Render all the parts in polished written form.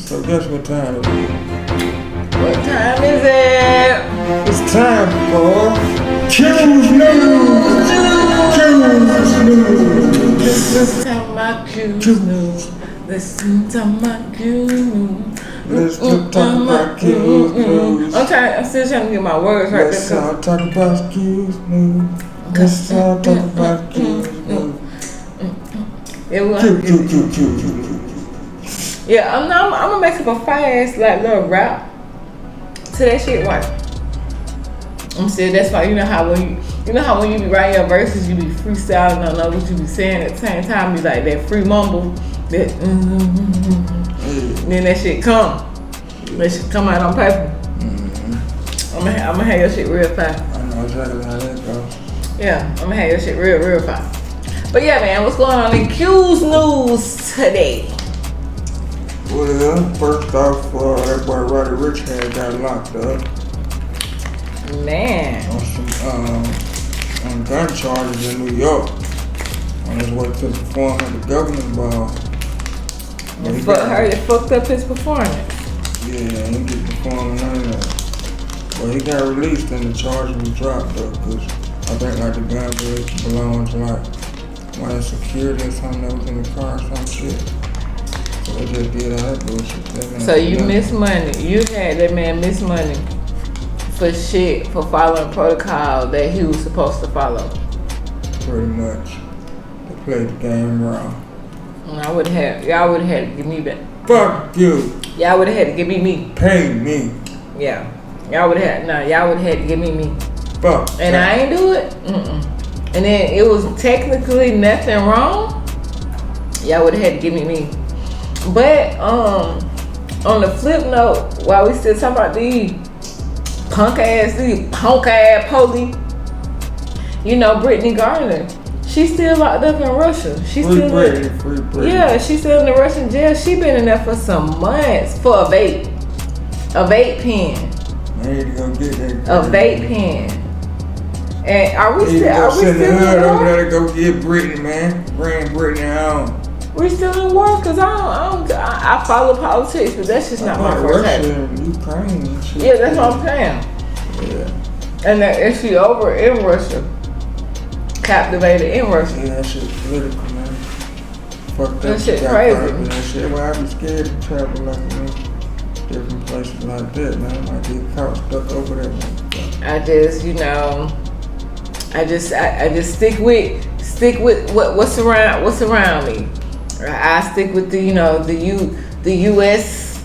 So guess what time it is? What time is it? It's time for Q's News. Q's News. Listen to my Q's News. Listen to my Q's News. Let's talk about Q's News. I'm still trying to get my words right. Let's all talk about Q's News. Let's all talk about Q's News. Yeah, I'm gonna make up a fast like little rap to that shit. Right? I'm saying that's why you know how when you be writing your verses, you be freestyling, don't know what you be saying at the same time. You like that free mumble, that then that shit come. That shit come out on paper. I'm gonna have your shit real fast. I know exactly how that goes. Yeah, I'm gonna have your shit real fast. But yeah, man, what's going on in Q's News today? Well, first off, that boy Roddy Rich had got locked up. Man. On some on gun charges in New York. On his way to perform at the governing ball. But heard it fucked up his performance. Yeah, he didn't perform none of that. Well, he got released and the charge was dropped though, because I think like the gun belonged to like one of the security or something that was in the car or some shit. So they just did all that bullshit. So you missed money. You had that man miss money for shit, for following protocol that he was supposed to follow. Pretty much. They played the game wrong. Y'all would have had to give me back. Fuck you. Y'all would have had to give me. Pay me. Yeah. Y'all would have had to give me. Fuck. And I ain't do it. And then it was technically nothing wrong. Y'all would have had to give me. But on the flip note, while we still talking about these punk ass police, you know, Brittany Garner, she's still locked up in Russia. She's still free. Yeah, she's still in the Russian jail. She been in there for some months for a vape pen. I need to go get that. A vape pen. And are we still in the hood over war? there to go get Brittany, man. Bring Brittany home. We still in war? Cause I follow politics, but that's just not my forte. Russia and Ukraine and shit. Yeah, that's what I'm saying. Yeah. And that if she over in Russia, captivated in Russia. Yeah, that shit political, man. Fucked up. That shit crazy. That shit. Well, I be scared to travel like different places like that, man. I might get caught stuck over there, man. I just stick with what's around me. I stick with the U.S.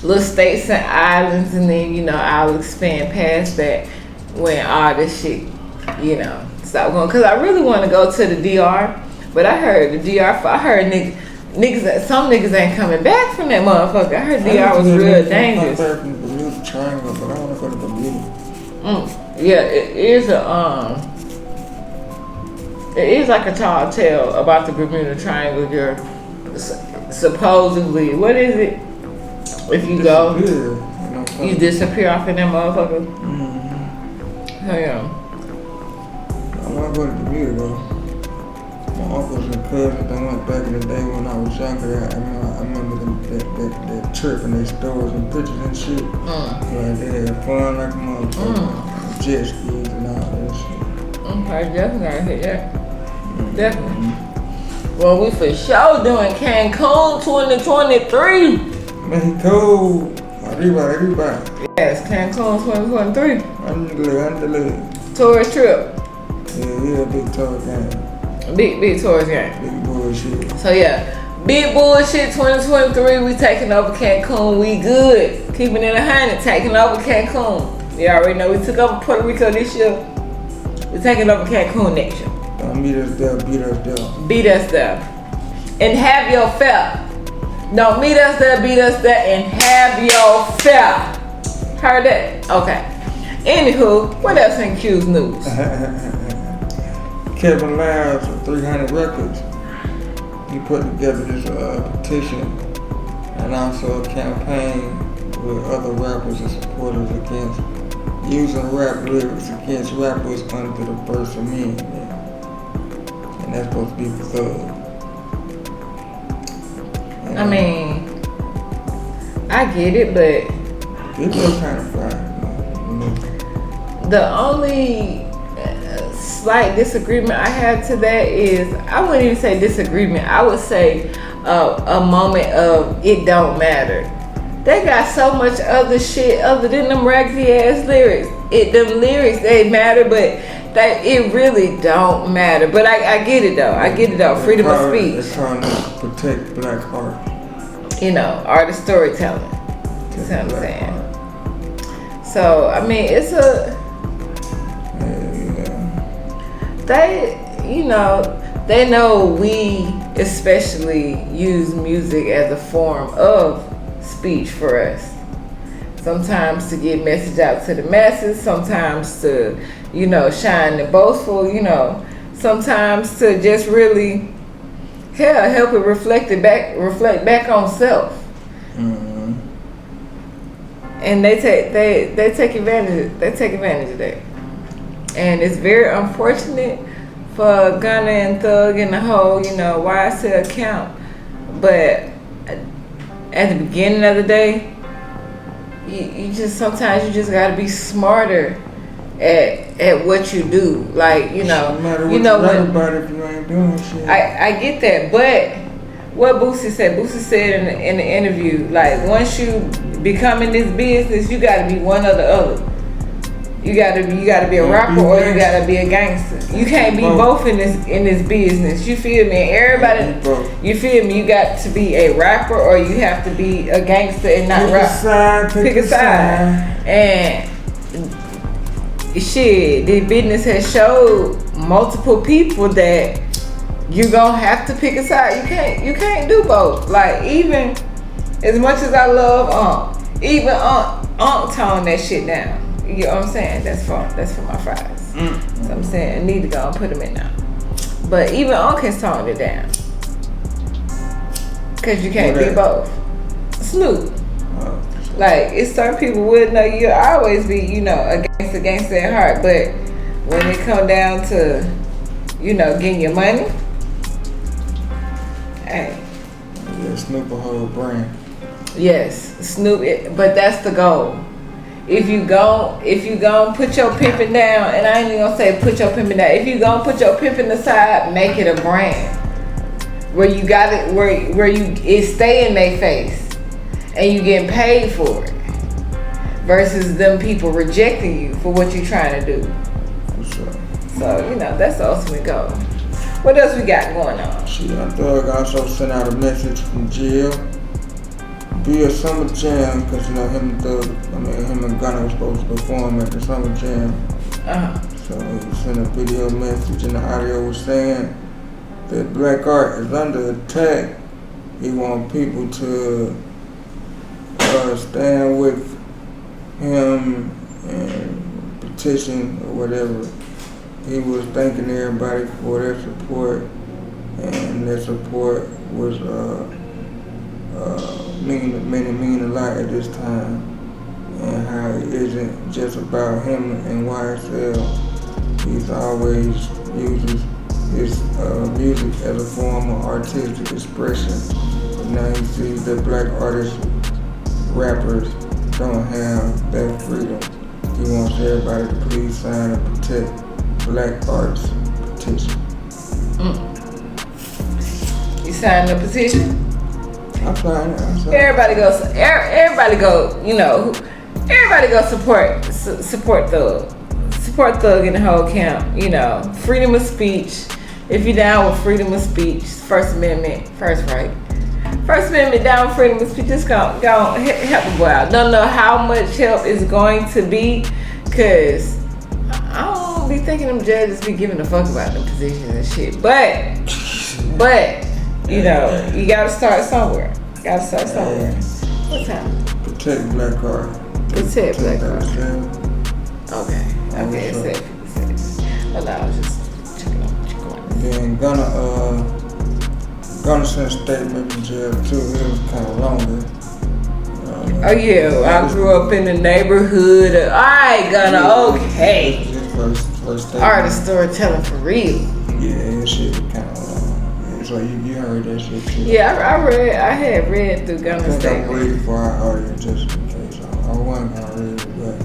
little states and islands, and then I'll expand past that when all this shit stop going. Cause I really want to go to the DR, but I heard the DR. I heard niggas, some niggas ain't coming back from that motherfucker. I heard DR was real dangerous. I from the Bermuda Triangle, but I want to go to Bermuda. Yeah, it is like a tall tale about the Bermuda Triangle. You're supposedly, what is it? If you go, you disappear off in that motherfucker. Hell yeah. I want to go to Bermuda though. My uncles and cousins that went back in the day when I was younger. I remember that trip and they stories and pictures and shit. Like they had fun like a motherfucker. Jet skis and all that shit. Okay, definitely gotta hit that. Definitely. Well, we for sure doing Cancun 2023. Mexico. Arriba. Yes, Cancun 2023. Andale. Tourist trip. Yeah, big tourist game. Big tourist game. Big bullshit. So yeah, big bullshit 2023. We taking over Cancun. We good. Keeping it 100. Taking over Cancun. You already know we took over Puerto Rico this year. We're taking over Cancun next year. Don't meet us there, beat us there. Beat us there. And have your fare. Don't meet us there, beat us there, and have your fare. Heard that? Okay. Anywho, what else in Q's News? Kevin Lyles of 300 Records. He put together this petition and also a campaign with other rappers and supporters against using rap lyrics against rappers under the First Amendment. And that's supposed to be thug. I mean, I get it, but It was kind of fried. the only slight disagreement I have to that is, I wouldn't even say disagreement. I would say a moment of it don't matter. They got so much other shit other than them raggedy ass lyrics. Them lyrics, they matter, but it really don't matter. But I get it though. I get it though. Freedom of speech. They're trying to protect black art. You know, art of storytelling. That's what I'm saying. So I mean, it's a. They, you know, they know we especially use music as a form of speech for us. Sometimes to get message out to the masses, sometimes to, you know, shine and boastful, you know, sometimes to just really help it reflect back on self. Mm-hmm. And they take advantage of that. And it's very unfortunate for Gunna and Thug and the whole, you know, YSL account. But at the beginning of the day, you just sometimes you just gotta be smarter at what you do. Like, you know, if you ain't doing shit. I get that, but what Boosie said in the interview, like, once you become in this business, you gotta be one or the other. You gotta be a rapper or you gotta be a gangster. You can't be both in this business. You feel me? Everybody, you feel me? You got to be a rapper or you have to be a gangster and not rap. Pick a side. And shit, the business has showed multiple people that you gonna have to pick a side. You can't do both. Like, even as much as I love even Unc tone that shit down. You know what I'm saying? That's for my fries. So I'm saying I need to go and put them in now. But even Unc has toned it down. Cause you can't be both. Snoop. Like, it's certain people would know you'll always be, you know, a gangster at heart. But when it come down to, you know, getting your money, hey. Yeah, Snoop a whole brand. Yes, Snoop. But that's the goal. If you gon' put your pimping down, and I ain't even gonna say put your pimping down. If you gon' put your pimping aside, make it a brand where you got it, where it stay in their face, and you getting paid for it, versus them people rejecting you for what you trying to do. For sure. So, you know, that's the ultimate goal. What else we got going on? Shit, Thug also sent out a message from jail. Be a summer jam, because you know him and Gunna were supposed to perform at the summer jam. So he sent a video message, and the audio was saying that black art is under attack. He want people to stand with him and petition or whatever. He was thanking everybody for their support, and their support was mean a lot at this time, and how it isn't just about him and YSL. He's always uses his music as a form of artistic expression, but now he sees that black artists, rappers, don't have that freedom. He wants everybody to please sign and protect black arts petition. You signed the petition? I'm fine. Everybody go, you know, everybody go support Thug. Support Thug in the whole camp, you know. Freedom of speech. If you're down with freedom of speech, First Amendment, First Amendment down with freedom of speech, just go help the boy out. Don't know how much help is going to be, because I don't be thinking them judges be giving a fuck about them positions and shit. But you know, you gotta start somewhere. What time? Protect black art. Protect black art. Okay, it's safe. Oh, no, I was just checking on what you're going. Then Gunna sent a statement from jail too. It was kind of longer. Oh yeah, I grew up in the neighborhood. Alright, Gunna, okay. His first statement. Art of storytelling for real. Yeah, his shit was kind of long. His So you heard that shit too. Yeah, I had read through Gunna's I think I'm statement. ready for our audience just in case. I wasn't gonna read it, but I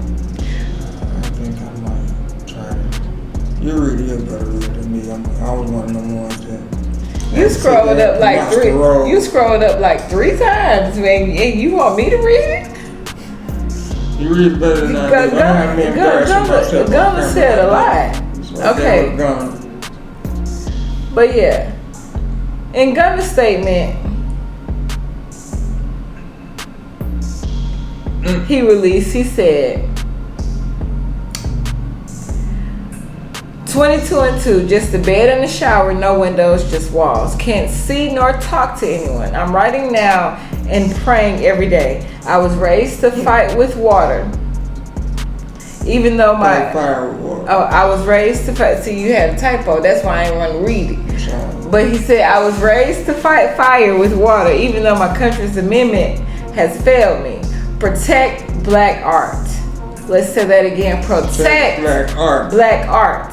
think I might try to. You read it, you're better read it than me. I was one of them ones that. You scrolled up like three. You scrolled up like 3 times, man. And you want me to read it? You read better than I do. I have me embarrassing myself. Gunna said a lot. So Okay. But yeah, in Gunna's statement, he released, he said, 22 and 2, just a bed and a shower, no windows, just walls. Can't see nor talk to anyone. I'm writing now and praying every day. I was raised to fight with water. Even though I was raised to fight. See, you had a typo. That's why I ain't want to read it. But he said, I was raised to fight fire with water, even though my country's amendment has failed me. Protect black art. Let's say that again. Protect black art. Black art.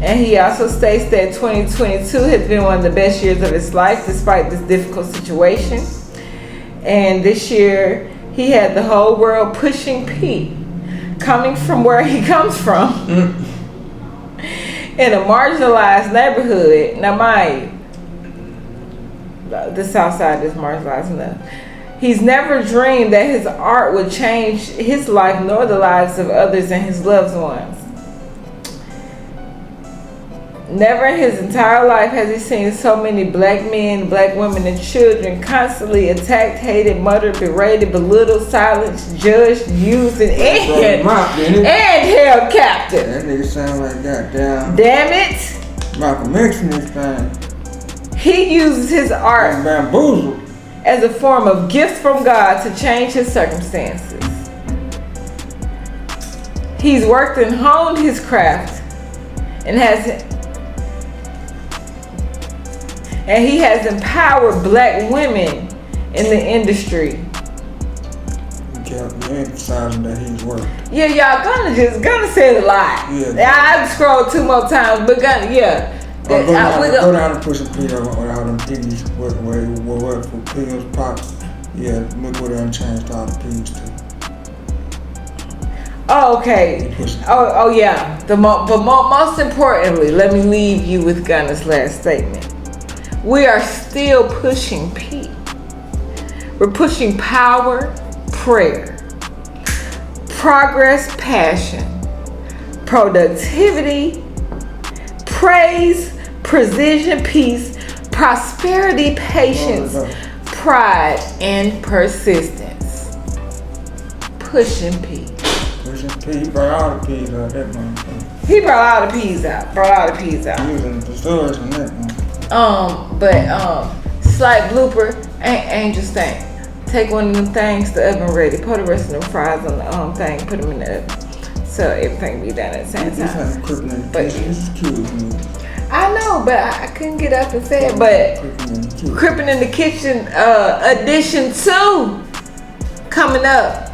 And he also states that 2022 has been one of the best years of his life despite this difficult situation. And this year, he had the whole world pushing P, coming from where he comes from, in a marginalized neighborhood. Now, mind you, the South Side is marginalized enough. He's never dreamed that his art would change his life nor the lives of others and his loved ones. Never in his entire life has he seen so many black men, black women, and children constantly attacked, hated, murdered, berated, belittled, silenced, judged, used, and held captive. That nigga sound like goddamn. Damn it. Malcolm X in this thing. He uses his art bamboozled as a form of gift from God to change his circumstances. He's worked and honed his craft and he has empowered black women in the industry. You're emphasizing that he's worked. Yeah, y'all, Gunna said a lot. Yeah. I scrolled 2 more times, but Gunna, yeah. Go down and push a P on all them P's where for pills pop. Yeah, we'll go down and change all the P's too. Oh, okay. Oh yeah. But most importantly, let me leave you with Gunna's last statement. We are still pushing P. We're pushing power, prayer, progress, passion, productivity, praise, precision, peace, prosperity, patience, pride, and persistence. Pushing P. Pushing P. He brought all the P's out that motherfucker. He brought all the P's out. Using the stores on that one. Slight blooper, Angel's thing. Take one of them things, the oven ready. Put the rest of them fries on the thing, put them in the oven. So everything be done at the same time. This is cute. I know, but I couldn't get up and say it. But Crippin' in the Kitchen edition 2 coming up.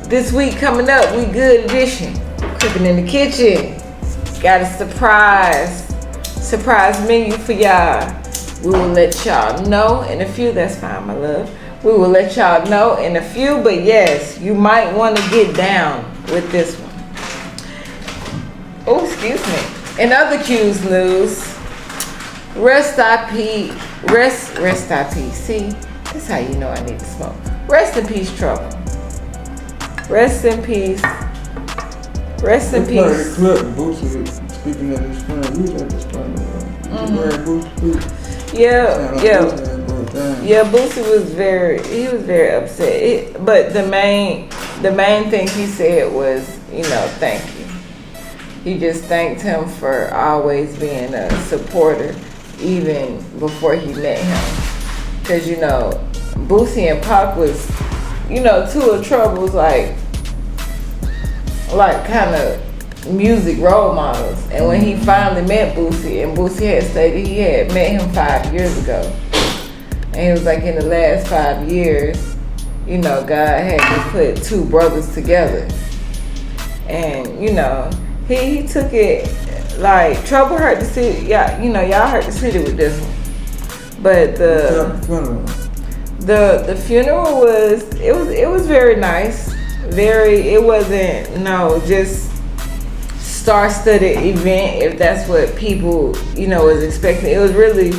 This week coming up, WeGuud edition. Crippin' in the Kitchen. Got a surprise menu for y'all. We will let y'all know in a few. That's fine, my love. We will let y'all know in a few, but yes, you might want to get down with this one. Oh, excuse me. In other Q's news, rest in peace. See, this is how you know I need to smoke. Rest in peace, Trouble. Rest in peace. Rest in peace. Speaking of his friend, we was at this Yeah, Boosie was very upset. But the main thing he said was, thank you. He just thanked him for always being a supporter, even before he met him. Because, Boosie and Pac was, two of Trouble's like kind of music role models. And when he finally met Boosie, and Boosie had stated he had met him 5 years ago, and he was like, in the last 5 years, God had to put two brothers together. And, he took it like Trouble hurt the city. Yeah, you know, y'all hurt the city with this one. But the funeral was very nice. It wasn't just star-studded event, if that's what people was expecting. It was really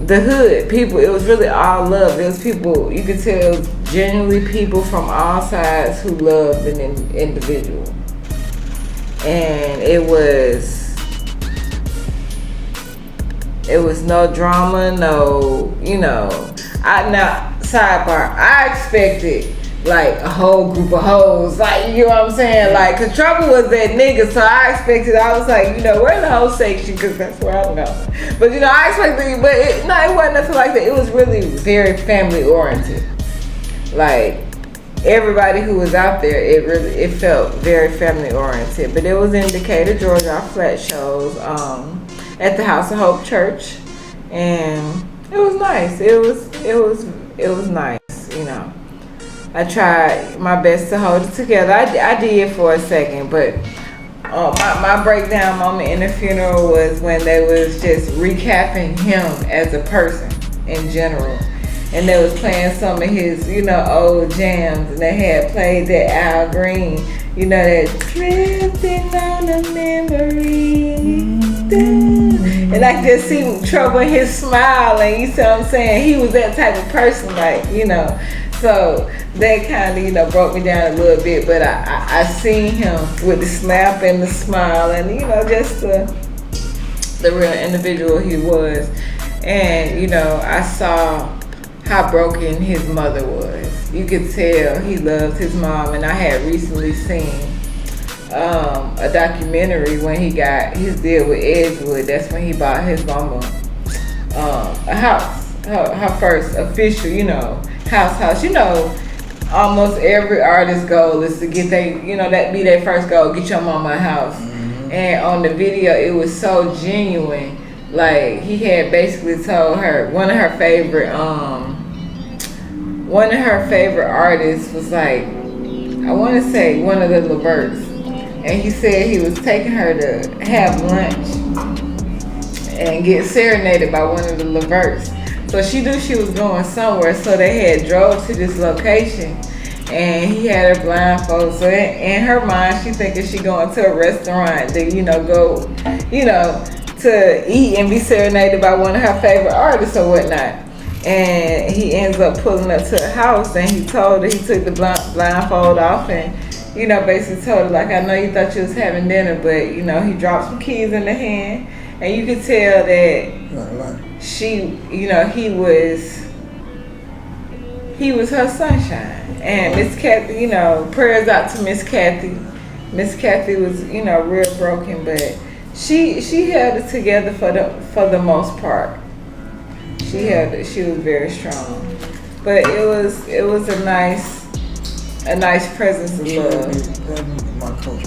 the hood people. It was really all love. It was people, you could tell, it was genuinely people from all sides who loved an individual. And it was no drama, sidebar, I expected like a whole group of hoes, like, you know what I'm saying? Like, cause Trouble was that nigga, so I was like, where's the whole section? Cause that's where I'm going. But I expected, but it wasn't nothing like that. It was really very family oriented. Like, everybody who was out there, it felt very family oriented. But it was in Decatur, Georgia. Our flat shows at the House of Hope Church, and it was nice. It was nice, I tried my best to hold it together. I did for a second, but my breakdown moment in the funeral was when they was just recapping him as a person in general. And they was playing some of his, old jams, and they had played that Al Green, that drifting on a memory. And I just see Trouble in his smile, and you see what I'm saying? He was that type of person, like, So that kind of, broke me down a little bit, but I seen him with the snap and the smile, and just the real individual he was. And I saw how broken his mother was. You could tell he loved his mom. And I had recently seen a documentary when he got his deal with Edgewood. That's when he bought his mama a house, her first official, house. Almost every artist's goal is to get that be their first goal, get your mama a house. Mm-hmm. And on the video, it was so genuine. Like, he had basically told her one of her favorite artists was like, I want to say one of the LeVerts, and he said he was taking her to have lunch and get serenaded by one of the LeVerts. So she knew she was going somewhere, so they had drove to this location, and he had her blindfolded. So in her mind, she thinking she going to a restaurant to, go, to eat and be serenaded by one of her favorite artists or whatnot. And he ends up pulling up to the house, and he told her, he took the blindfold off, and basically told her, like, I know you thought you was having dinner, but he dropped some keys in the hand, and you could tell that she, he was her sunshine. And Miss Kathy, prayers out to Miss Kathy. Miss Kathy was, real broken, but she held it together for the most part. She was very strong. But it was a nice presence of love. My coach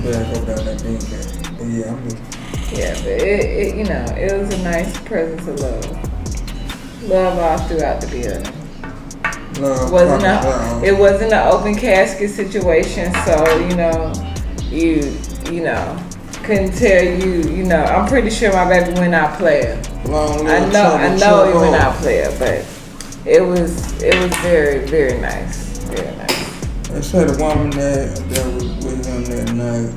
bag go down that bean bag. But yeah, I'm just... Yeah, but it was a nice presence of love. Love all throughout the building. It wasn't an open casket situation, so you couldn't tell I'm pretty sure my baby went out player. I know he went out player, but it was very, very nice. Very nice. They said the woman that was with him that night,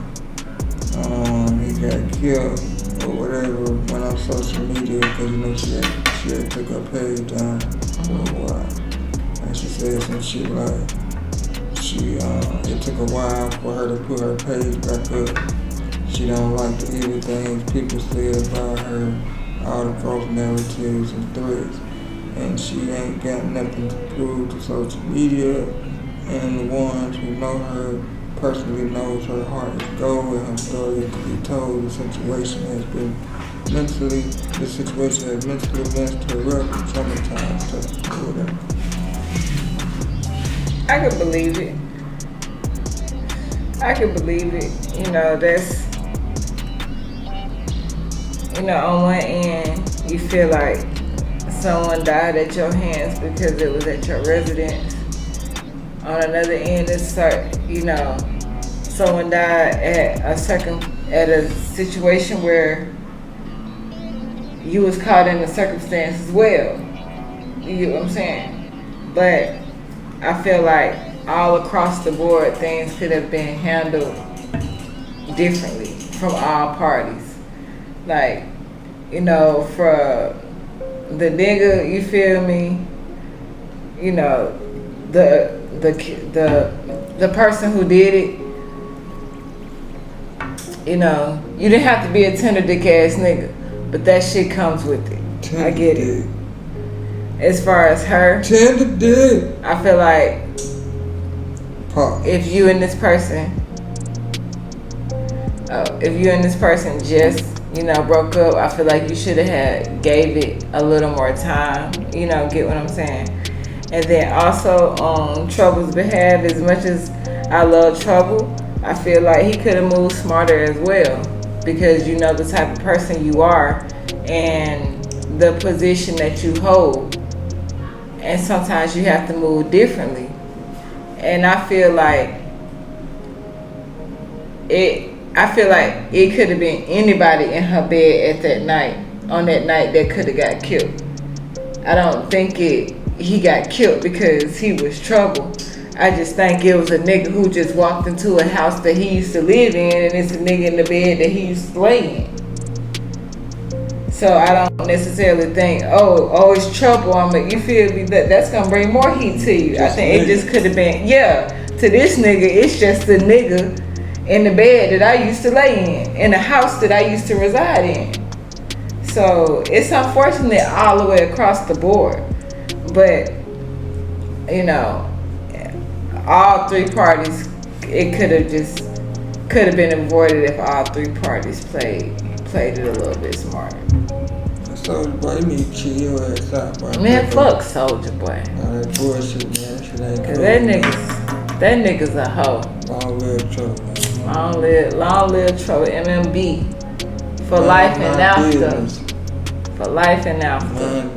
he got killed or whatever, went on social media because she had took her page down for a while. And she said some shit like it took a while for her to put her page back up. She don't like the evil things people say about her, all the false narratives and threats. And she ain't got nothing to prove to social media. And the ones who know her personally knows her heart is gold and her story to be told. The situation has mentally messed her up and traumatized her or whatever. I could believe it. That's, on one end, you feel like someone died at your hands because it was at your residence. on another end, it's someone died at a situation where you was caught in a circumstance as well. You get what I'm saying? But I feel like all across the board, things could have been handled differently from all parties. Like, for the nigga, you feel me? The person who did it, you didn't have to be a tender dick ass nigga, but that shit comes with it. I get it. As far as her, tender dick. I feel like if you and this person just broke up, I feel like you should have gave it a little more time. Get what I'm saying? And then also on Trouble's behalf, as much as I love Trouble, I feel like he could have moved smarter as well, because you know the type of person you are and the position that you hold, and sometimes you have to move differently. And I feel like it could have been anybody in her bed on that night that could have got killed. I don't think he got killed because he was Trouble. I just think it was a nigga who just walked into a house that he used to live in, and it's a nigga in the bed that he used to lay in. So I don't necessarily think, it's Trouble. You feel me? That's gonna bring more heat to you. I think it just could have been, to this nigga, it's just the nigga in the bed that I used to lay in the house that I used to reside in. So it's unfortunate all the way across the board. But, all three parties, it could have been avoided if all three parties played it a little bit smarter. Soulja Boy, you need to chill your ass out, bro. Man, fuck Soulja Boy. All that bullshit, man. Shit ain't Cause cool, that nigga's a hoe. Long live Trouble, man. Long live Trouble. MMB. For life and after. For life and after.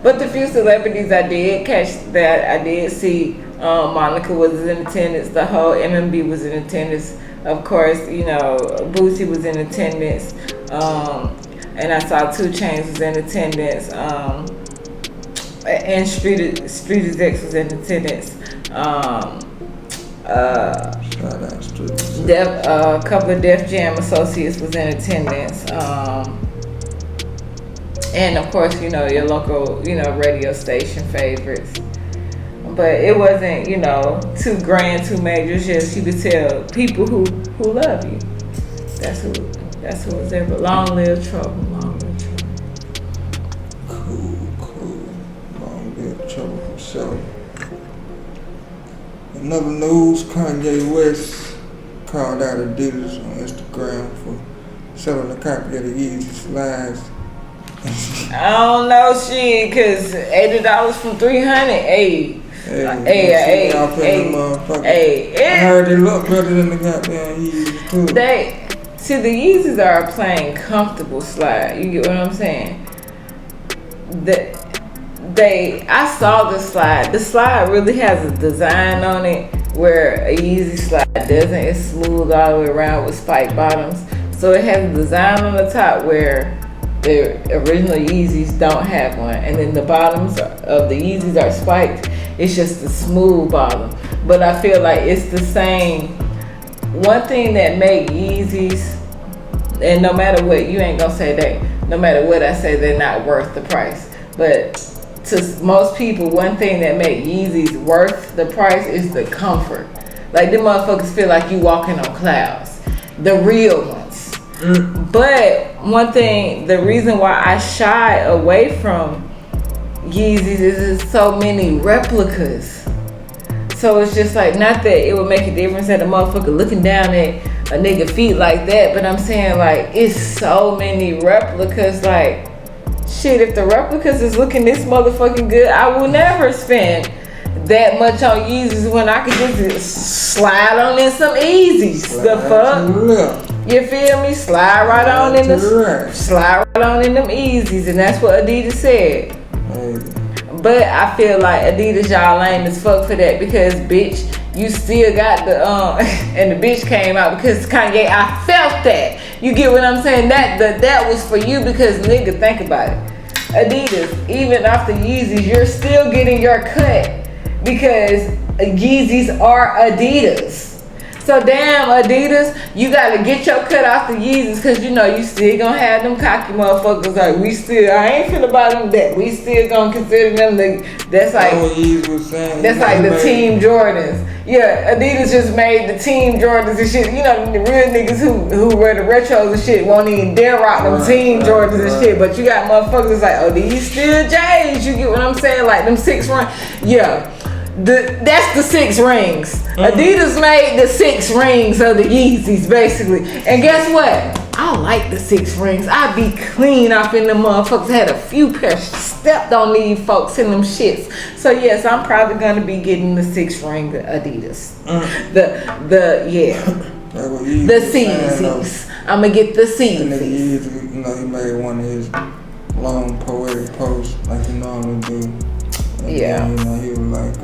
But the few celebrities I did catch that I did see, Monica was in attendance, the whole MMB was in attendance. Of course, Boosie was in attendance, and I saw 2 Chainz was in attendance, and Street Execs was in attendance. Shout out Street Execs. A couple of Def Jam associates was in attendance. And of course, your local, radio station favorites. But it wasn't, too grand, too major. It's just you could tell people who love you. That's who was there. But long live Trouble. Long live Trouble. Cool. Long live Trouble himself. Another news, Kanye West called out Adidas on Instagram for selling a copy of the Yeezy slides. I don't know shit, cause $80 from $300. Hey, I heard they look better than the goddamn Yeezys too. The Yeezys are a plain comfortable slide. You get what I'm saying? I saw the slide. The slide really has a design on it where a Yeezy slide doesn't. It's smooth all the way around with spike bottoms. So it has a design on the top where the original Yeezys don't have one, and then the bottoms of the Yeezys are spiked. It's just a smooth bottom, but I feel like it's the same. One thing that make Yeezys, and no matter what, you ain't gonna say that. No matter what I say, they're not worth the price. But to most people, one thing that make Yeezys worth the price is the comfort. Like them motherfuckers feel like you walking on clouds. The real ones. But one thing, the reason why I shy away from Yeezys is there's so many replicas. So it's just like, not that it would make a difference that a motherfucker looking down at a nigga feet like that, but I'm saying like, it's so many replicas. Like, shit, if the replicas is looking this motherfucking good, I will never spend that much on Yeezys when I could just slide on in some Yeezys. The fuck? You feel me? Slide right on in them Yeezys, and that's what Adidas said. But I feel like Adidas y'all lame as fuck for that because bitch, you still got the and the bitch came out because Kanye. I felt that. You get what I'm saying? That was for you because nigga, think about it. Adidas, even after Yeezys, you're still getting your cut because Yeezys are Adidas. So damn Adidas, you gotta get your cut off the Yeezys cause you know you still gonna have them cocky motherfuckers like I ain't finna buy them that. We still gonna consider them that's like that's like the Team Jordans. Yeah, Adidas just made the Team Jordans and shit. You know, the real niggas who wear the retros and shit won't even dare rock them Team Jordans and shit. But you got motherfuckers like, oh, these still J's. You get what I'm saying? Like them 6 run. Yeah. That's the 6 rings. Adidas made the 6 rings of the Yeezys, basically. And guess what? I like the 6 rings. I be clean off in them motherfuckers. Had a few pairs, stepped on these folks in them shits. So yes, I'm probably gonna be getting the 6 ring Adidas. The Yeezys. I'm gonna get the Yeezys. And you know, he made one of his long poetic posts like he normally do. And yeah. Then, you know, he was like,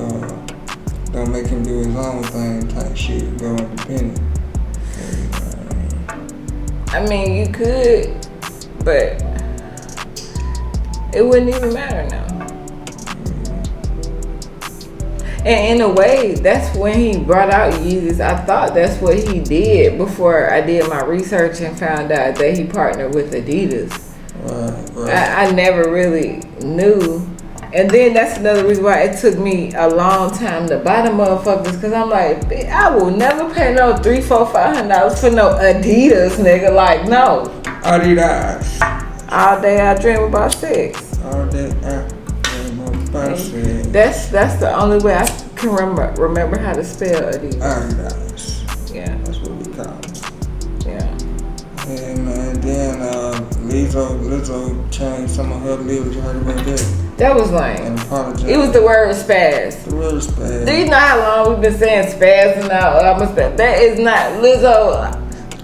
don't make him do his own thing type shit, go independent. I mean, you could, but it wouldn't even matter now. And in a way, that's when he brought out Yeezys. I thought that's what he did before I did my research and found out that he partnered with Adidas. Right. I never really knew. And then that's another reason why it took me a long time to buy the motherfuckers, because I'm like, I will never pay no $300, $400, $500 for no Adidas, nigga. Like, no. Adidas. All day I dream about sex. All day I dream about sex. That's the only way I can remember how to spell Adidas. Adidas. Yeah. That's what we call it. Yeah. And then Lizzo changed some of her lyrics. You heard about that? That was lame. And apologized. It was the word spaz. The word spaz. Do you know how long we've been saying spaz and now I'm a spaz? That is not Lizzo.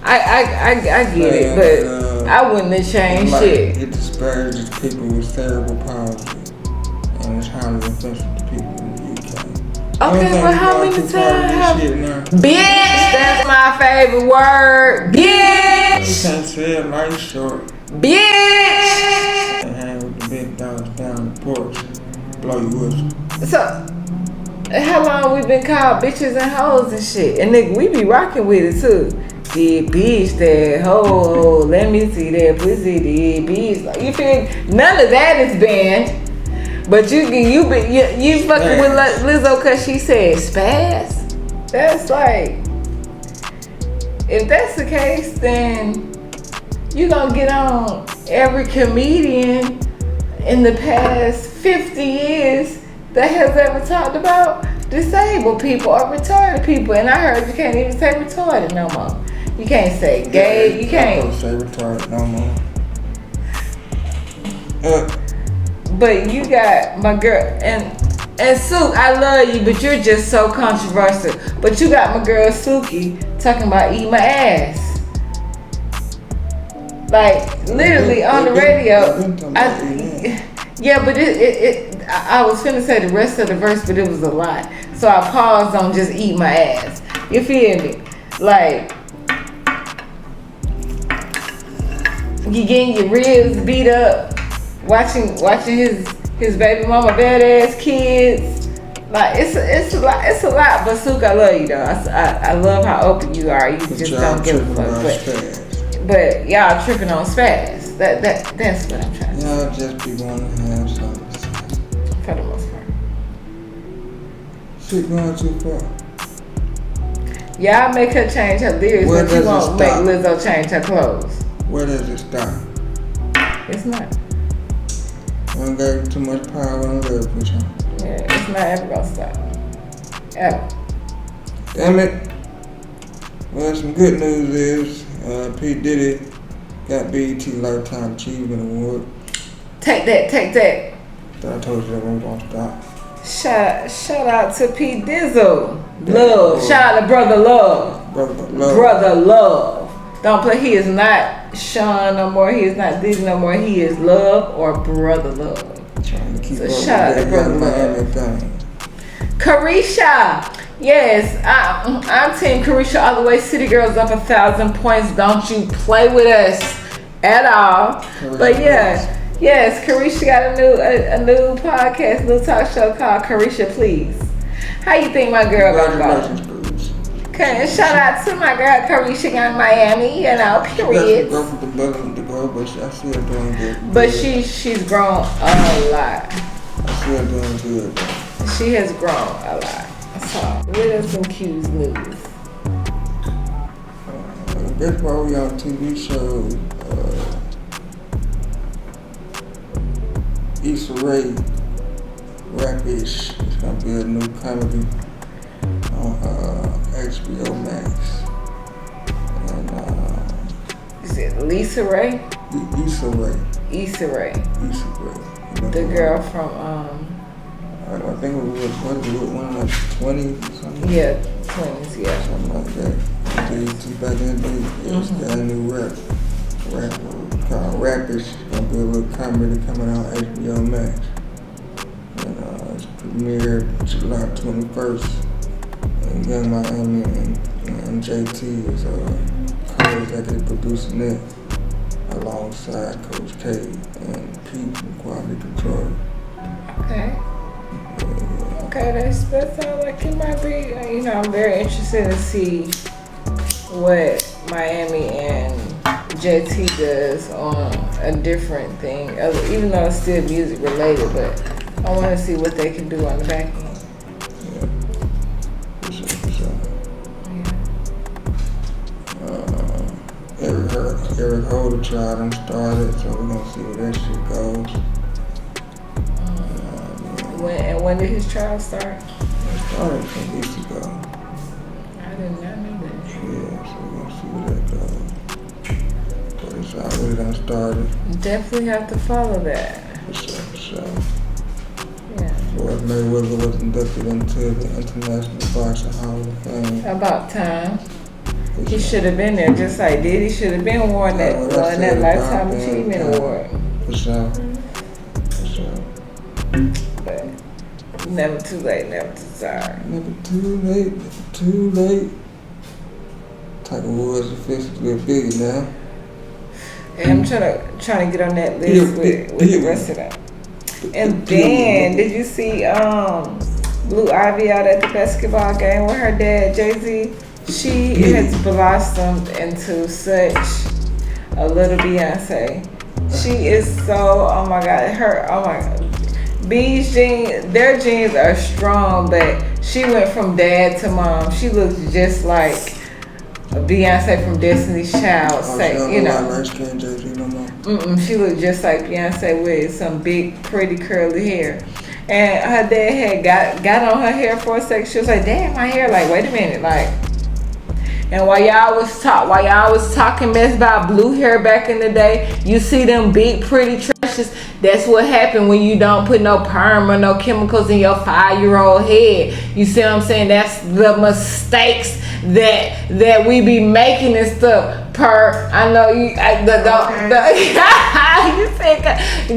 I get it, but I wouldn't have changed shit. It disparages people with cerebral palsy, and it's highly offensive to people in the UK. Okay, but how many times? Bitch, that's my favorite word. Bitch. You can't say it life short. Bitch. And hang with the big dogs down the porch, blow your whistle. So, how long we been called bitches and hoes and shit? And nigga, we be rocking with it too. The bitch, that hoe, let me see that pussy, the bitch. Like, you feel? None of that is banned. But you fucking with Lizzo cause she said spaz. That's like, if that's the case, then you gonna get on every comedian in the past 50 years that has ever talked about disabled people or retarded people. And I heard you can't even say retarded no more. You can't say gay, you can't. I don't say retarded no more. But you got my girl, and Sue, I love you, but you're just so controversial. But you got my girl Suki talking about eat my ass. Like, literally on the radio. Yeah, but I was finna say the rest of the verse, but it was a lot. So I paused on just eat my ass. You feel me? Like, you getting your ribs beat up, watching his baby mama badass kids. Like, it's a lot. But Sook, I love you though. I love how open you are. You just don't give a fuck. But y'all tripping on spaz. That's what I'm trying to say. Y'all just be wanting to have something to say. For the most part. Shit going too far. Y'all make her change her lyrics, but you won't make Lizzo change her clothes. Where does it stop? It's not. One got too much power on the other bitch. Yeah, it's not ever gonna stop. Ever. Damn it. Well, some good news is P. Diddy got BET Lifetime Achievement Award. Take that. I told you that one gonna stop. Shout out to P. Dizzle. Love. Shout out to Brother Love. Brother Love. Don't play. He is not Sean no more. He is not Diddy no more. He is Love or Brother Love. Trying to keep So up shout out with to that young Brother Miami thing. Carisha. Yes, I'm Team Carisha all the way. City Girls up 1,000 points. Don't you play with us at all. Carisha But yeah, yes, Carisha got a new podcast, new talk show called Carisha Please. How you think my girl gonna go? Congratulations, Carisha. Okay, and shout out to my girl Carisha Young Miami, you know, period. Go for the button to go, but I see her doing good. But she's grown a lot. I see her doing good. She has grown a lot. So, what is some Q's news? That's why we on TV show. Issa Rae, Rap-ish. It's gonna be a new comedy on HBO Max. And Is it Lisa Ray? Issa Rae. Issa Rae. Issa Rae. You know, The girl from I think it was one like 20 or something. yeah, twins, yeah. Something like that. Back in the day, it's got a new rap called Rap-ish. It's gonna be a little comedy coming out on HBO Max. And it's premiered July 21st. And Young Miami and JT is co-executive producing it alongside Coach K and Pete from Quality Control. Okay. Okay, that sounds like it might be, you know, I'm very interested to see what Miami and JT does on a different thing, even though it's still music related, but I want to see what they can do on the back end. Yeah, for sure. Yeah. Eric Holder trial done started, so we're gonna see where that shit goes. When did his trial start? It started some weeks ago. I did not know that. Yeah, so we're gonna see where that goes. But it's already done started. Definitely have to follow that. For sure. Yeah. Floyd Mayweather was inducted into the International Boxing Hall of Fame. About time. For He sure. should have been there, just like Diddy should have been won that Lifetime Achievement Award. For sure. For sure. But never too late, never too sorry. Never too late, never too late. Tiger Woods officially a biggie now. And I'm trying to get on that list with the rest of them. And then, did you see Blue Ivy out at the basketball game with her dad, Jay-Z? She has blossomed into such a little Beyonce. She is so, oh my God, B's genes, their genes are strong, but she went from dad to mom. She looks just like Beyonce from Destiny's Child. You know. She looked just like Beyonce with some big, pretty curly hair. And her dad had got on her hair for a second. She was like, "Damn, my hair!" Like, wait a minute, like. And while y'all was talking mess about blue hair back in the day, you see them big, pretty trashes. That's what happened when you don't put no perm or no chemicals in your 5-year-old head. You see what I'm saying? That's the mistakes that we be making and stuff. I know you. You think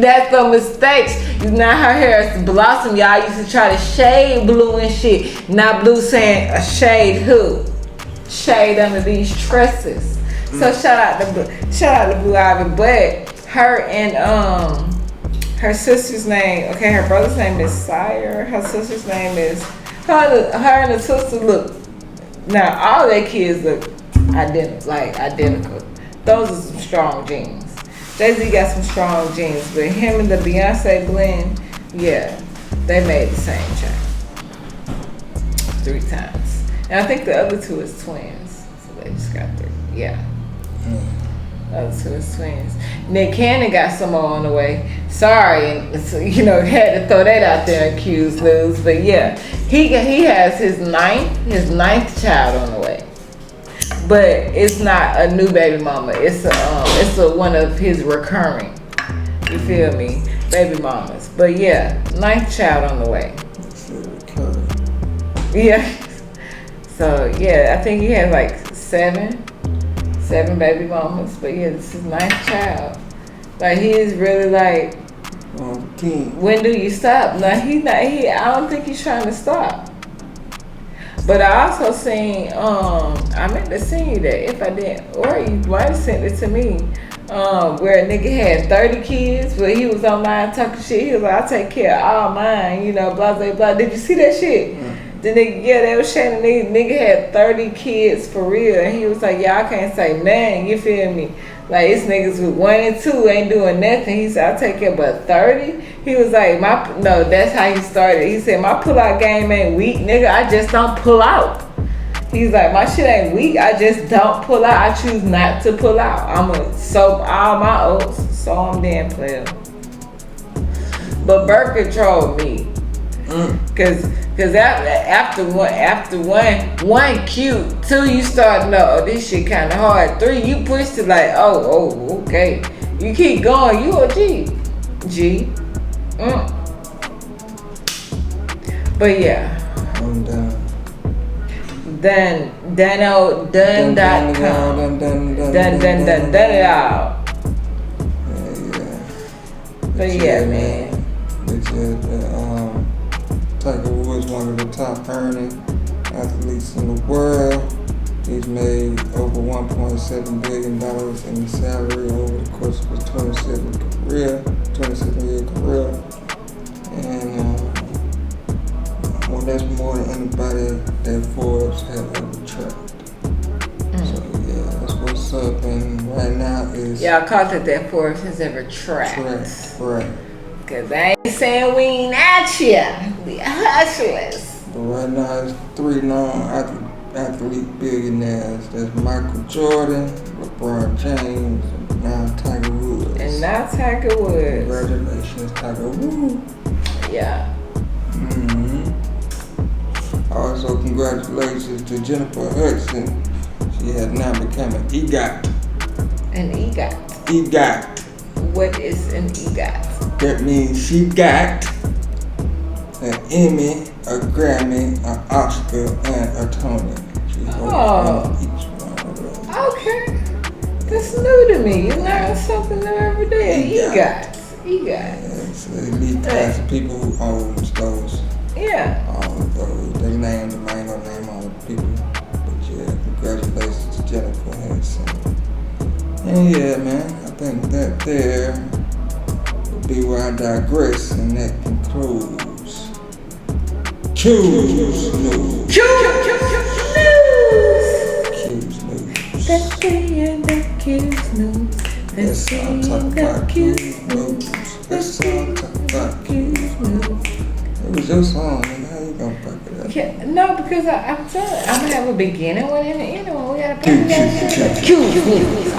that's the mistakes. Now her hair is blossom. Y'all used to try to shade blue and shit. Now blue saying a shade who? Shade under these tresses. So shout out to Blue Ivy. But her and her sister's name, okay, her brother's name is Sire. Her sister's name is her and the sister look. Now all their kids look identical. Those are some strong genes. Jay-Z got some strong genes, but him and the Beyonce blend, yeah, they made the same child 3 times. And I think the other 2 is twins. So they just got 3. Yeah. The other 2 is twins. Nick Cannon got some more on the way. Sorry, and so, had to throw that out there in Q's news. But yeah, he has his ninth child on the way. But it's not a new baby mama. It's a one of his recurring. You feel me? Baby mamas. But yeah, 9th child on the way. Yeah. So yeah, I think he has like 7 baby mamas. But yeah, this is his 9th child. Like he is really like 10. When do you stop? Now I don't think he's trying to stop. But I also seen, I meant to send you that if I didn't, or you might have sent it to me, where a nigga had 30 kids, but he was online talking shit. He was like, I take care of all mine, you know, blah, blah, blah. Did you see that shit? The nigga, yeah, they was showing the nigga had 30 kids for real. And he was like, yeah, I can't say nothing, you feel me? Like, it's niggas with 1 and 2 ain't doing nothing. He said, I take care, but 30? He was like, no, that's how he started. He said, my pull-out game ain't weak, nigga. I just don't pull out. He's like, my shit ain't weak. I just don't pull out. I choose not to pull out. I'm going to soak all my oats, so I'm damn player. But birth control me. Cause after one cute, 2 you start to know, oh, this shit kind of hard. 3 you push to like, oh, okay. You keep going, you a G. But yeah. I'm done. Done.com. Done it all. Yeah. But yeah, man. It's Tiger Woods, one of the top earning athletes in the world. He's made over $1.7 billion in salary over the course of his 27-year career. And that's more than anybody that Forbes had ever tracked. So yeah, that's what's up. And right now is... Y'all caught that Forbes has ever tracked. Right. Cause I ain't saying we ain't at ya. We hustlers. But right now, it's 3 non-athlete billionaires. That's Michael Jordan, LeBron James, and now Tiger Woods. Congratulations, Tiger Woods. Yeah. Also, congratulations to Jennifer Hudson. She has now become an EGOT. An EGOT. EGOT. What is an EGOT? That means she got an Emmy, a Grammy, an Oscar, and a Tony. She holds each one of those. Okay. That's new to me. You learn something new every day. EGOT. Yeah, so these class of people who owns those. Yeah. All of those. They named them. I ain't gonna name all the people. But yeah, congratulations to Jennifer Hudson. And yeah, man, I think that there be where I digress, and that concludes Q's News. Let's talk about Q's News. Let's talk about Q's News. It was your song, and how you gonna fuck it up? No, because I'm telling you, I'm gonna have a beginning one and an end one. We gotta play that. Q's News.